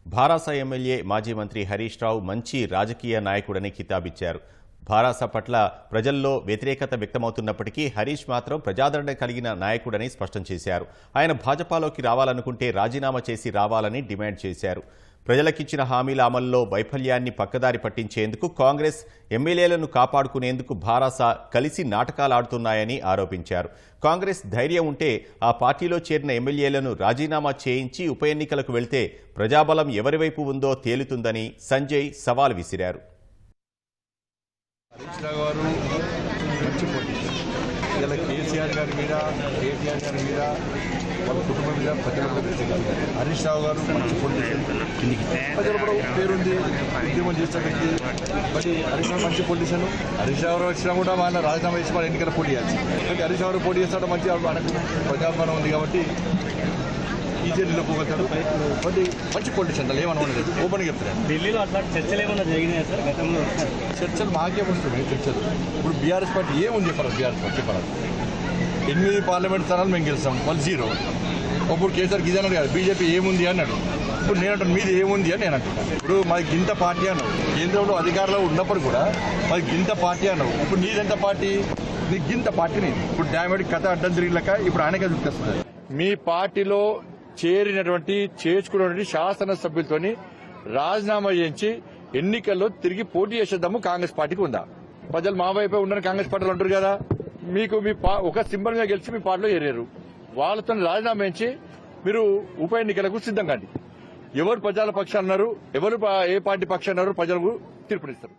Bharasa MLA మాజీ మంత్రి హరీష్ రావు మంచి రాజకీయ నాయకుడని కితాబిచ్చారు. భారాస పట్ల ప్రజల్లో వ్యతిరేకత వ్యక్తమవుతున్నప్పటికీ హరీష్ మాత్రం ప్రజాదరణ కలిగిన నాయకుడని స్పష్టం చేశారు. ఆయన భాజపాలోకి రావాలనుకుంటే రాజీనామా చేసి రావాలని డిమాండ్ చేశారు. ప్రజలకిచ్చిన హామీల అమల్లో వైఫల్యాన్ని పక్కదారి పట్టించేందుకు కాంగ్రెస్ ఎమ్మెల్యేలను కాపాడుకునేందుకు భారాస కలిసి నాటకాలాడుతున్నాయని ఆరోపించారు. కాంగ్రెస్ ధైర్యం ఉంటే ఆ పార్టీలో చేరిన ఎమ్మెల్యేలను రాజీనామా చేయించి ఉప ఎన్నికలకు వెళ్తే ప్రజాబలం ఎవరివైపు ఉందో తేలుతుందని సంజయ్ సవాల్ విసిరారు. హరీష్ రావు గారు మంచి పోటీ. ఇలా కేసీఆర్ గారి మీద, కేటీఆర్ గారి మీద, వాళ్ళ కుటుంబం మీద ప్రజలకు వ్యతిరేకించారు. హరీష్ రావు గారు మంచి పొలిటీషియన్, ప్రజలు కూడా పేరుంది, ఉద్యమం చేసే వ్యక్తి. బట్ హరీష్ రావు మంచి పొలిటీషియన్. హరీష్ రావు వచ్చినా కూడా మన రాజీనామా చేసి మన ఎన్నికల పోటీ చేయాలి. బట్ హరీష్ రావు పోటీ చేస్తాడు, మంచి మనకు ప్రజాభిమానం ఉంది కాబట్టి ఈజీలో పోగలుగుతాడు. బట్ మంచి పొలిటీషియన్ అలా ఏమన్నా ఉండదు, ఓపెన్గా చెప్తాను. ఢిల్లీలో అట్లాంటి చర్చలు ఏమన్నా జరిగినాయి సార్ గతంలో? చర్చలు మాకే వస్తున్నాయి చర్చలు. ఇప్పుడు బీఆర్ఎస్ పార్టీ ఏముంది చెప్పాలి? బీఆర్ఎస్ పార్టీ చెప్పాలి 8 పార్లమెంట్ స్థానాలు మేము గెలిచాం, వాళ్ళు 0. అప్పుడు కేసీఆర్ గిది అన్నాడు కదా, బీజేపీ ఏముంది అన్నాడు. ఇప్పుడు నేను అంటాను మీది ఏముంది అని నేను అంటున్నాను. ఇప్పుడు మాది గింత పార్టీ అన్నావు, కేంద్రంలో అధికారంలో ఉన్నప్పుడు కూడా మాది గింత పార్టీ అన్నావు. ఇప్పుడు నీదెంత పార్టీ? నీ గింత పార్టీ నీది. ఇప్పుడు డ్యామేజ్ కథ అడ్డం తిరిగిలేక ఇప్పుడు ఆయనకే చూపిస్తుంది. మీ పార్టీలో చేరినటువంటి చేర్చుకున్నటువంటి శాసనసభ్యులతోని రాజీనామా చేయించి ఎన్నికల్లో తిరిగి పోటీ చేసేద్దాము కాంగ్రెస్ పార్టీకి ఉందా? ప్రజలు మా వైపే ఉండని కాంగ్రెస్ పార్టీలు అంటారు కదా. మీకు మీ ఒక సింబల్ గా గెలిచి మీ పార్టీలో ఏరారు, వాళ్ళతో రాజీనామా చేయించి మీరు ఉప ఎన్నికలకు సిద్ధం కండి. ఎవరు ప్రజల పక్షాలు ఉన్నారు, ఎవరు ఏ పార్టీ పక్షాలు ఉన్నారు, ప్రజలకు తీర్పునిస్తారు.